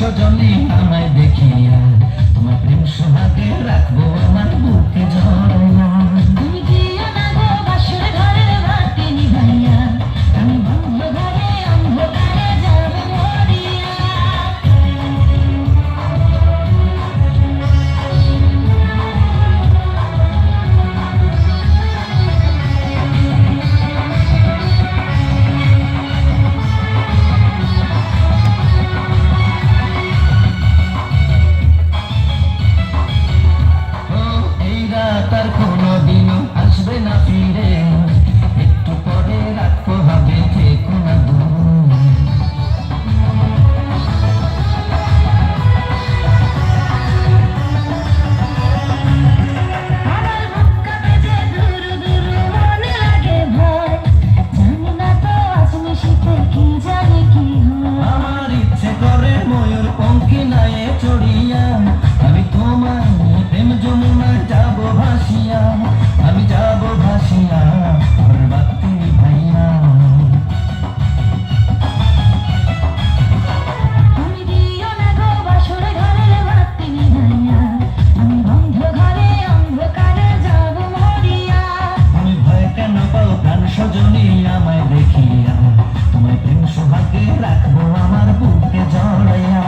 সজনী আমায় দেখিয়া, তোমার প্রেম সোহাগে রাখবো আমার বুকে জড়াইয়া। তুমি দিও না গো বাসর ঘরের বাতি নিভাইয়া, আমি বন্ধ ঘরে অন্ধকারে যাব মরিয়া। তার কোনোদিনও আসবে না ফিরে, একটু পরে রাখবো হবে থেকো না দূর। আমার বুক কাঁপে যে দুরু দুরু মনে লাগে ভয়, জানি না তো আজ নিশিতে কি জানি কি হয়। আমার ইচ্ছে করে ময়ূর পঙ্খী নায়ে চড়িয়া, আমি তোমার প্রেম যমুনায় যাব ভাসিয়া, আমি যাব ভাসিয়া ঘর বাতি ভাইয়া। তুমি দিও না গো বাসর ঘরের বাতি নিভাইয়া, আমি বন্ধ ঘরে অন্ধকারে যাব মরিয়া। তুমি ভয় কেন পাও প্রাণ সজনী আমায় দেখিয়া, তোমায় প্রেম সোহাগে রাখবো আমার বুকে জড়াইয়া।